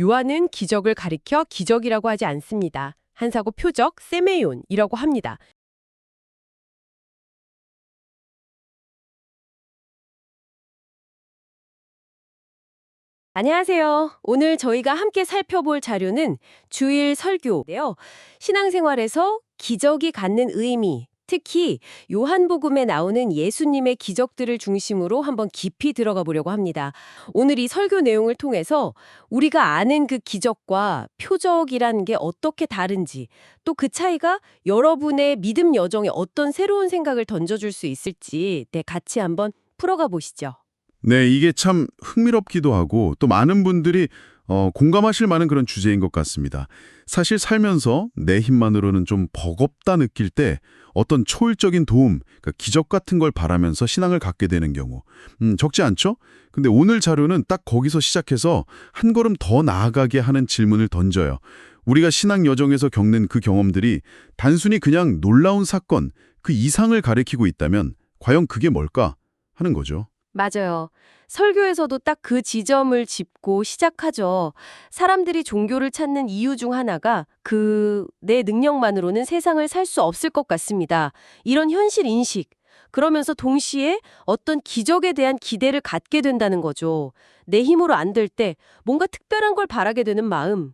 요한은 기적을 가리켜 기적이라고 하지 않습니다. 한사고 표적, 세메이온이라고 합니다. 안녕하세요. 오늘 저희가 함께 살펴볼 자료는 주일 설교인데요. 신앙생활에서 기적이 갖는 의미, 특히 요한복음에 나오는 예수님의 기적들을 중심으로 한번 깊이 들어가 보려고 합니다. 오늘 이 설교 내용을 통해서 우리가 아는 그 기적과 표적이라는 게 어떻게 다른지, 또 그 차이가 여러분의 믿음 여정에 어떤 새로운 생각을 던져줄 수 있을지 같이 한번 풀어가 보시죠. 네, 이게 참 흥미롭기도 하고 또 많은 분들이 공감하실 만한 그런 주제인 것 같습니다. 사실 살면서 내 힘만으로는 좀 버겁다 느낄 때 어떤 초월적인 도움, 그러니까 기적 같은 걸 바라면서 신앙을 갖게 되는 경우 적지 않죠? 근데 오늘 자료는 딱 거기서 시작해서 한 걸음 더 나아가게 하는 질문을 던져요. 우리가 신앙 여정에서 겪는 그 경험들이 단순히 그냥 놀라운 사건, 그 이상을 가리키고 있다면 과연 그게 뭘까 하는 거죠. 맞아요. 설교에서도 딱 그 지점을 짚고 시작하죠. 사람들이 종교를 찾는 이유 중 하나가 내 능력만으로는 세상을 살 수 없을 것 같습니다. 이런 현실 인식. 그러면서 동시에 어떤 기적에 대한 기대를 갖게 된다는 거죠. 내 힘으로 안 될 때 뭔가 특별한 걸 바라게 되는 마음.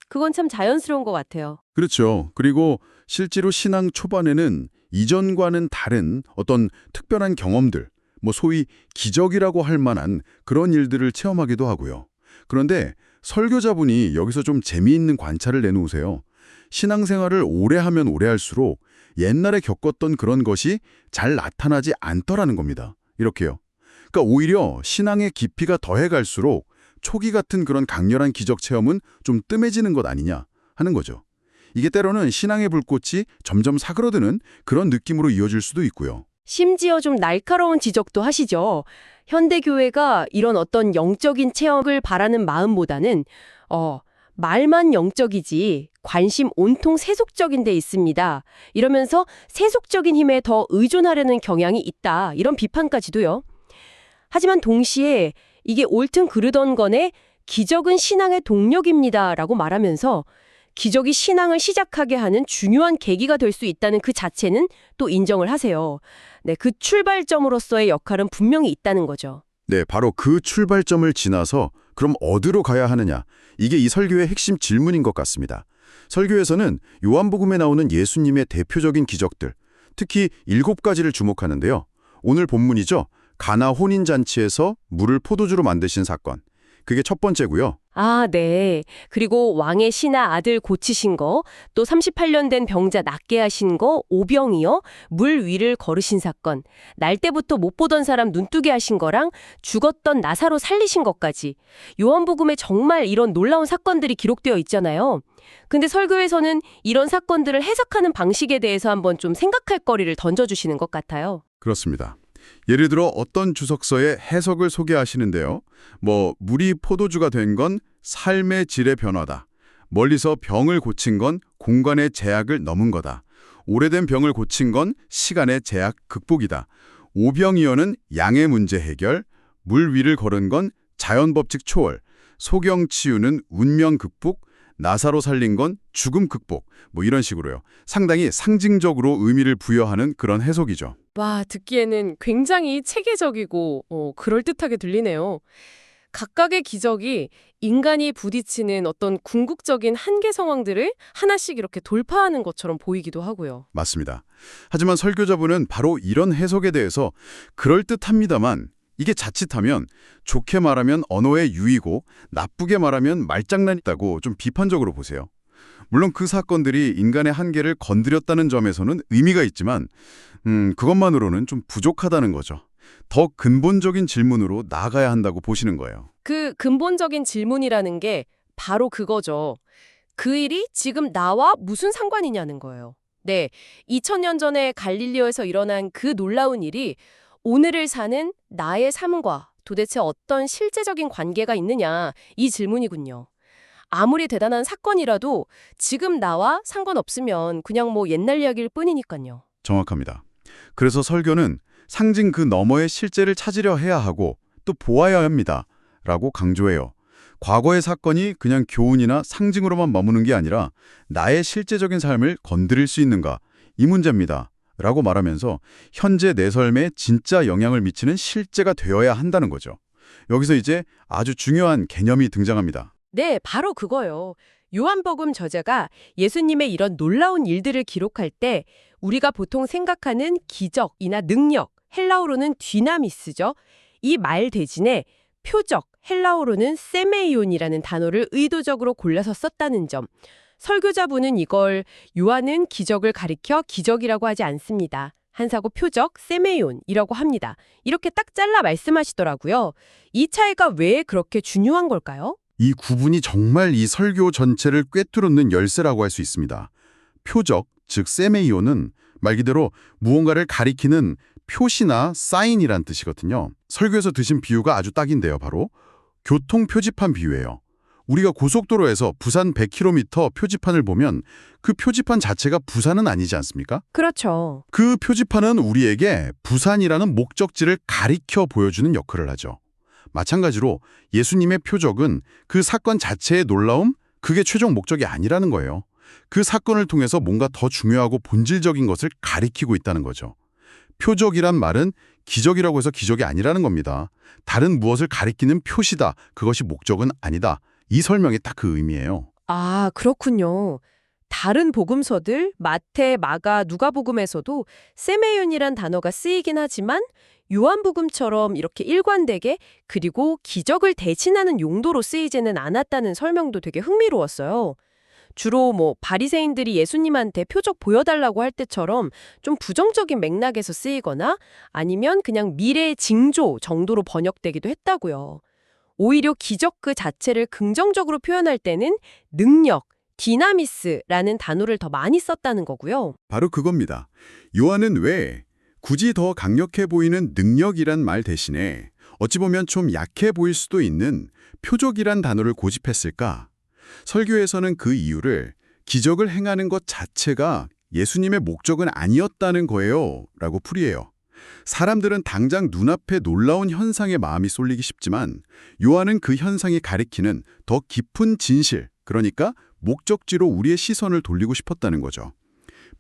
그건 참 자연스러운 것 같아요. 그렇죠. 그리고 실제로 신앙 초반에는 이전과는 다른 어떤 특별한 경험들, 소위 기적이라고 할 만한 그런 일들을 체험하기도 하고요. 그런데 설교자분이 여기서 좀 재미있는 관찰을 내놓으세요. 신앙생활을 오래 하면 오래 할수록 옛날에 겪었던 그런 것이 잘 나타나지 않더라는 겁니다. 이렇게요. 그러니까 오히려 신앙의 깊이가 더해 갈수록 초기 같은 그런 강렬한 기적 체험은 좀 뜸해지는 것 아니냐 하는 거죠. 이게 때로는 신앙의 불꽃이 점점 사그러드는 그런 느낌으로 이어질 수도 있고요. 심지어 좀 날카로운 지적도 하시죠. 현대교회가 이런 어떤 영적인 체험을 바라는 마음보다는 말만 영적이지 관심 온통 세속적인 데 있습니다. 이러면서 세속적인 힘에 더 의존하려는 경향이 있다. 이런 비판까지도요. 하지만 동시에 이게 옳든 그르던 건에 기적은 신앙의 동력입니다. 라고 말하면서 기적이 신앙을 시작하게 하는 중요한 계기가 될 수 있다는 그 자체는 또 인정을 하세요. 네, 그 출발점으로서의 역할은 분명히 있다는 거죠. 네, 바로 그 출발점을 지나서 그럼 어디로 가야 하느냐? 이게 이 설교의 핵심 질문인 것 같습니다. 설교에서는 요한복음에 나오는 예수님의 대표적인 기적들, 특히 7가지를 주목하는데요. 오늘 본문이죠. 가나 혼인잔치에서 물을 포도주로 만드신 사건. 그게 첫 번째고요. 아, 네. 그리고 왕의 신하 아들 고치신 거, 또 38년 된 병자 낫게 하신 거, 오병이요. 물 위를 걸으신 사건, 날 때부터 못 보던 사람 눈뜨게 하신 거랑 죽었던 나사로 살리신 것까지. 요한복음에 정말 이런 놀라운 사건들이 기록되어 있잖아요. 근데 설교에서는 이런 사건들을 해석하는 방식에 대해서 한번 좀 생각할 거리를 던져주시는 것 같아요. 그렇습니다. 예를 들어 어떤 주석서의 해석을 소개하시는데요. 물이 포도주가 된 건 삶의 질의 변화다. 멀리서 병을 고친 건 공간의 제약을 넘은 거다. 오래된 병을 고친 건 시간의 제약 극복이다. 오병이어는 양의 문제 해결, 물 위를 걸은 건 자연법칙 초월, 소경 치유는 운명 극복, 나사로 살린 건 죽음 극복, 이런 식으로요. 상당히 상징적으로 의미를 부여하는 그런 해석이죠. 와, 듣기에는 굉장히 체계적이고 그럴듯하게 들리네요. 각각의 기적이 인간이 부딪히는 어떤 궁극적인 한계 상황들을 하나씩 이렇게 돌파하는 것처럼 보이기도 하고요. 맞습니다. 하지만 설교자분은 바로 이런 해석에 대해서 그럴듯합니다만 이게 자칫하면 좋게 말하면 언어의 유의고 나쁘게 말하면 말장난이다고 좀 비판적으로 보세요. 물론 그 사건들이 인간의 한계를 건드렸다는 점에서는 의미가 있지만 그것만으로는 좀 부족하다는 거죠. 더 근본적인 질문으로 나아가야 한다고 보시는 거예요. 그 근본적인 질문이라는 게 바로 그거죠. 그 일이 지금 나와 무슨 상관이냐는 거예요. 네, 2000년 전에 갈릴리오에서 일어난 그 놀라운 일이 오늘을 사는 나의 삶과 도대체 어떤 실제적인 관계가 있느냐, 이 질문이군요. 아무리 대단한 사건이라도 지금 나와 상관없으면 그냥 옛날 이야기일 뿐이니까요. 정확합니다. 그래서 설교는 상징 그 너머의 실제를 찾으려 해야 하고 또 보아야 합니다. 라고 강조해요. 과거의 사건이 그냥 교훈이나 상징으로만 머무는 게 아니라 나의 실제적인 삶을 건드릴 수 있는가? 이 문제입니다. 라고 말하면서 현재 내 삶에 진짜 영향을 미치는 실제가 되어야 한다는 거죠. 여기서 이제 아주 중요한 개념이 등장합니다. 네, 바로 그거요. 요한복음 저자가 예수님의 이런 놀라운 일들을 기록할 때 우리가 보통 생각하는 기적이나 능력, 헬라어로는 뒤나미스죠. 이 말 대신에 표적, 헬라어로는 세메이온이라는 단어를 의도적으로 골라서 썼다는 점. 설교자분은 이걸 요한은 기적을 가리켜 기적이라고 하지 않습니다. 한사고 표적, 세메이온이라고 합니다. 이렇게 딱 잘라 말씀하시더라고요. 이 차이가 왜 그렇게 중요한 걸까요? 이 구분이 정말 이 설교 전체를 꿰뚫는 열쇠라고 할 수 있습니다. 표적, 즉 세메이오는 말 그대로 무언가를 가리키는 표시나 사인이란 뜻이거든요. 설교에서 드신 비유가 아주 딱인데요. 바로 교통 표지판 비유예요. 우리가 고속도로에서 부산 100km 표지판을 보면 그 표지판 자체가 부산은 아니지 않습니까? 그렇죠. 그 표지판은 우리에게 부산이라는 목적지를 가리켜 보여주는 역할을 하죠. 마찬가지로 예수님의 표적은 그 사건 자체의 놀라움, 그게 최종 목적이 아니라는 거예요. 그 사건을 통해서 뭔가 더 중요하고 본질적인 것을 가리키고 있다는 거죠. 표적이란 말은 기적이라고 해서 기적이 아니라는 겁니다. 다른 무엇을 가리키는 표시다. 그것이 목적은 아니다. 이 설명이 딱 그 의미예요. 아, 그렇군요. 다른 복음서들, 마태, 마가, 누가복음에서도 세메이온이란 단어가 쓰이긴 하지만 요한복음처럼 이렇게 일관되게 그리고 기적을 대신하는 용도로 쓰이지는 않았다는 설명도 되게 흥미로웠어요. 주로 바리새인들이 예수님한테 표적 보여달라고 할 때처럼 좀 부정적인 맥락에서 쓰이거나 아니면 그냥 미래의 징조 정도로 번역되기도 했다고요. 오히려 기적 그 자체를 긍정적으로 표현할 때는 능력, 디나미스라는 단어를 더 많이 썼다는 거고요. 바로 그겁니다. 요한은 왜 굳이 더 강력해 보이는 능력이란 말 대신에 어찌 보면 좀 약해 보일 수도 있는 표적이란 단어를 고집했을까? 설교에서는 그 이유를 기적을 행하는 것 자체가 예수님의 목적은 아니었다는 거예요 라고 풀이해요. 사람들은 당장 눈앞에 놀라운 현상에 마음이 쏠리기 쉽지만 요한은 그 현상이 가리키는 더 깊은 진실, 그러니까 목적지로 우리의 시선을 돌리고 싶었다는 거죠.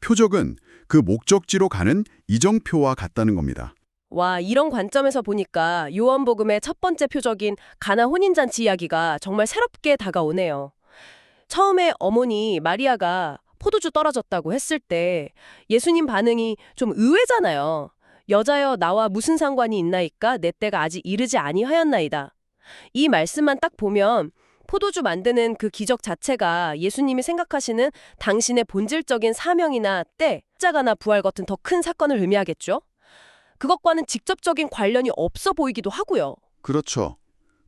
표적은 그 목적지로 가는 이정표와 같다는 겁니다. 와, 이런 관점에서 보니까 요한복음의 첫 번째 표적인 가나 혼인잔치 이야기가 정말 새롭게 다가오네요. 처음에 어머니 마리아가 포도주 떨어졌다고 했을 때 예수님 반응이 좀 의외잖아요. 여자여 나와 무슨 상관이 있나이까 내 때가 아직 이르지 아니하였나이다. 이 말씀만 딱 보면 포도주 만드는 그 기적 자체가 예수님이 생각하시는 당신의 본질적인 사명이나 때, 십자가나 부활 같은 더 큰 사건을 의미하겠죠? 그것과는 직접적인 관련이 없어 보이기도 하고요. 그렇죠.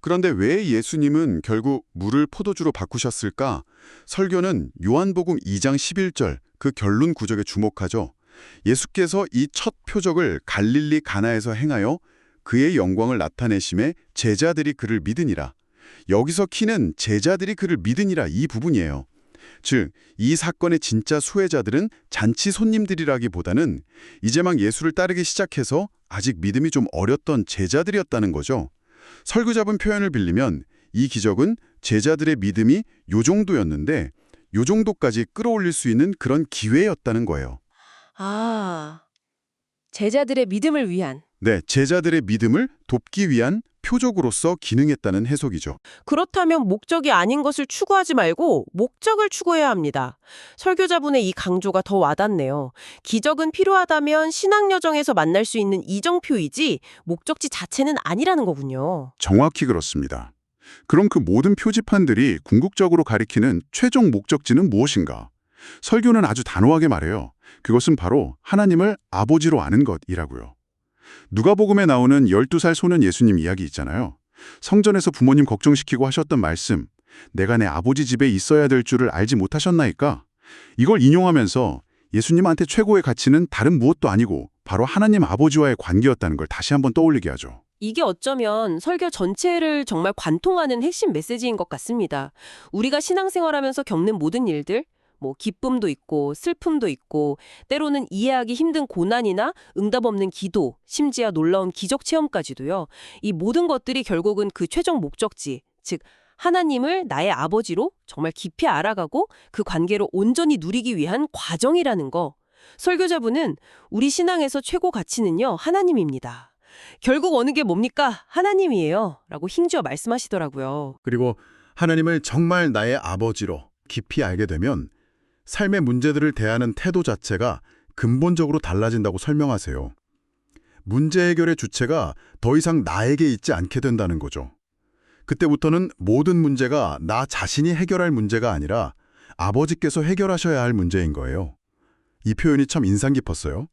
그런데 왜 예수님은 결국 물을 포도주로 바꾸셨을까? 설교는 요한복음 2장 11절 그 결론 구절에 주목하죠. 예수께서 이 첫 표적을 갈릴리 가나에서 행하여 그의 영광을 나타내심에 제자들이 그를 믿으니라. 여기서 키는 제자들이 그를 믿으니라 이 부분이에요. 즉, 이 사건의 진짜 수혜자들은 잔치 손님들이라기보다는 이제 막 예수를 따르기 시작해서 아직 믿음이 좀 어렸던 제자들이었다는 거죠. 설교잡은 표현을 빌리면 이 기적은 제자들의 믿음이 요 정도였는데 요 정도까지 끌어올릴 수 있는 그런 기회였다는 거예요. 아, 제자들의 믿음을 위한. 네, 제자들의 믿음을 돕기 위한 표적으로서 기능했다는 해석이죠. 그렇다면 목적이 아닌 것을 추구하지 말고 목적을 추구해야 합니다. 설교자분의 이 강조가 더 와닿네요. 기적은 필요하다면 신앙 여정에서 만날 수 있는 이정표이지 목적지 자체는 아니라는 거군요. 정확히 그렇습니다. 그럼 그 모든 표지판들이 궁극적으로 가리키는 최종 목적지는 무엇인가? 설교는 아주 단호하게 말해요. 그것은 바로 하나님을 아버지로 아는 것이라고요. 누가복음에 나오는 12살 소년 예수님 이야기 있잖아요. 성전에서 부모님 걱정시키고 하셨던 말씀, 내가 내 아버지 집에 있어야 될 줄을 알지 못하셨나이까? 이걸 인용하면서 예수님한테 최고의 가치는 다른 무엇도 아니고 바로 하나님 아버지와의 관계였다는 걸 다시 한번 떠올리게 하죠. 이게 어쩌면 설교 전체를 정말 관통하는 핵심 메시지인 것 같습니다. 우리가 신앙생활하면서 겪는 모든 일들, 기쁨도 있고 슬픔도 있고 때로는 이해하기 힘든 고난이나 응답 없는 기도, 심지어 놀라운 기적 체험까지도요. 이 모든 것들이 결국은 그 최종 목적지, 즉 하나님을 나의 아버지로 정말 깊이 알아가고 그 관계로 온전히 누리기 위한 과정이라는 거. 설교자분은 우리 신앙에서 최고 가치는요, 하나님입니다. 결국 어느 게 뭡니까? 하나님이에요. 라고 힘주어 말씀하시더라고요. 그리고 하나님을 정말 나의 아버지로 깊이 알게 되면 삶의 문제들을 대하는 태도 자체가 근본적으로 달라진다고 설명하세요. 문제 해결의 주체가 더 이상 나에게 있지 않게 된다는 거죠. 그때부터는 모든 문제가 나 자신이 해결할 문제가 아니라 아버지께서 해결하셔야 할 문제인 거예요. 이 표현이 참 인상 깊었어요.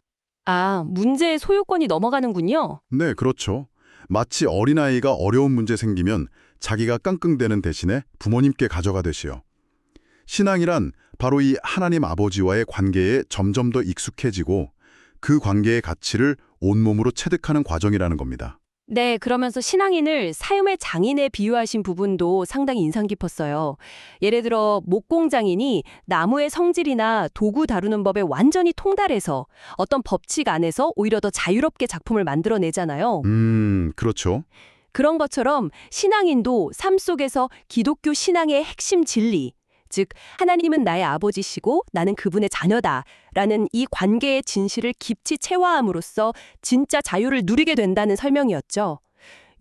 아, 문제의 소유권이 넘어가는군요. 네, 그렇죠. 마치 어린아이가 어려운 문제 생기면 자기가 깡깡대는 대신에 부모님께 가져가듯이요. 신앙이란 바로 이 하나님 아버지와의 관계에 점점 더 익숙해지고 그 관계의 가치를 온몸으로 체득하는 과정이라는 겁니다. 네, 그러면서 신앙인을 삶의 장인에 비유하신 부분도 상당히 인상 깊었어요. 예를 들어 목공장인이 나무의 성질이나 도구 다루는 법에 완전히 통달해서 어떤 법칙 안에서 오히려 더 자유롭게 작품을 만들어내잖아요. 그렇죠. 그런 것처럼 신앙인도 삶 속에서 기독교 신앙의 핵심 진리, 즉 하나님은 나의 아버지시고 나는 그분의 자녀다라는 이 관계의 진실을 깊이 체화함으로써 진짜 자유를 누리게 된다는 설명이었죠.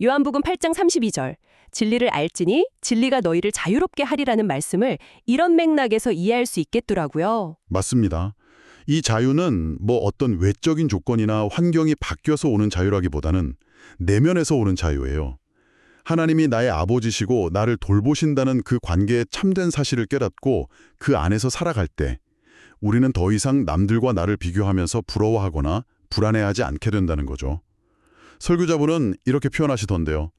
요한복음 8장 32절, 진리를 알지니 진리가 너희를 자유롭게 하리라는 말씀을 이런 맥락에서 이해할 수 있겠더라고요. 맞습니다. 이 자유는 뭐 어떤 외적인 조건이나 환경이 바뀌어서 오는 자유라기보다는 내면에서 오는 자유예요. 하나님이 나의 아버지시고 나를 돌보신다는 그 관계의 참된 사실을 깨닫고 그 안에서 살아갈 때 우리는 더 이상 남들과 나를 비교하면서 부러워하거나 불안해하지 않게 된다는 거죠. 설교자분은 이렇게 표현하시던데요.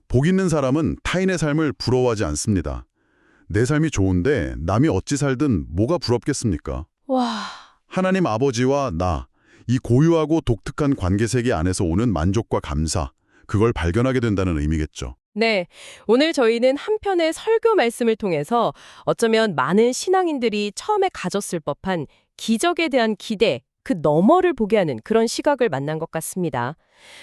복 있는 사람은 타인의 삶을 부러워하지 않습니다. 내 삶이 좋은데 남이 어찌 살든 뭐가 부럽겠습니까? 와, 하나님 아버지와 나, 이 고유하고 독특한 관계세계 안에서 오는 만족과 감사, 그걸 발견하게 된다는 의미겠죠. 네, 오늘 저희는 한 편의 설교 말씀을 통해서 어쩌면 많은 신앙인들이 처음에 가졌을 법한 기적에 대한 기대, 그 너머를 보게 하는 그런 시각을 만난 것 같습니다.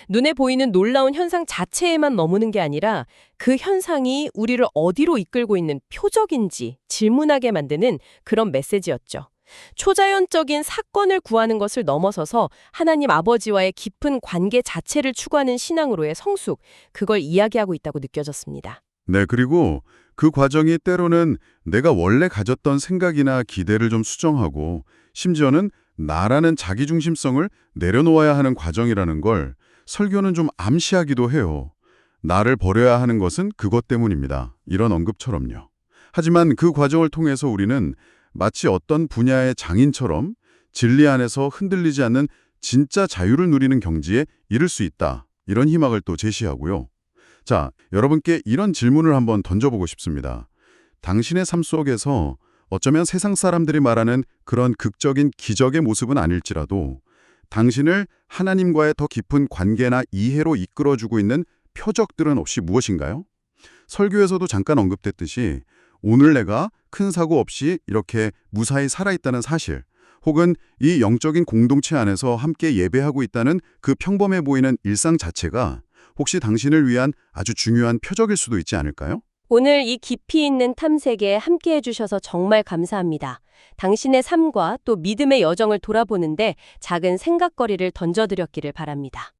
눈에 보이는 놀라운 현상 자체에만 머무는 게 아니라 그 현상이 우리를 어디로 이끌고 있는 표적인지 질문하게 만드는 그런 메시지였죠. 초자연적인 사건을 구하는 것을 넘어서서 하나님 아버지와의 깊은 관계 자체를 추구하는 신앙으로의 성숙, 그걸 이야기하고 있다고 느껴졌습니다. 네, 그리고 그 과정이 때로는 내가 원래 가졌던 생각이나 기대를 좀 수정하고 심지어는 나라는 자기중심성을 내려놓아야 하는 과정이라는 걸 설교는 좀 암시하기도 해요. 나를 버려야 하는 것은 그것 때문입니다. 이런 언급처럼요. 하지만 그 과정을 통해서 우리는 마치 어떤 분야의 장인처럼 진리 안에서 흔들리지 않는 진짜 자유를 누리는 경지에 이를 수 있다. 이런 희망을 또 제시하고요. 자, 여러분께 이런 질문을 한번 던져보고 싶습니다. 당신의 삶 속에서 어쩌면 세상 사람들이 말하는 그런 극적인 기적의 모습은 아닐지라도 당신을 하나님과의 더 깊은 관계나 이해로 이끌어주고 있는 표적들은 혹시 무엇인가요? 설교에서도 잠깐 언급됐듯이 오늘 내가 큰 사고 없이 이렇게 무사히 살아있다는 사실, 혹은 이 영적인 공동체 안에서 함께 예배하고 있다는 그 평범해 보이는 일상 자체가 혹시 당신을 위한 아주 중요한 표적일 수도 있지 않을까요? 오늘 이 깊이 있는 탐색에 함께 해주셔서 정말 감사합니다. 당신의 삶과 또 믿음의 여정을 돌아보는데 작은 생각거리를 던져드렸기를 바랍니다.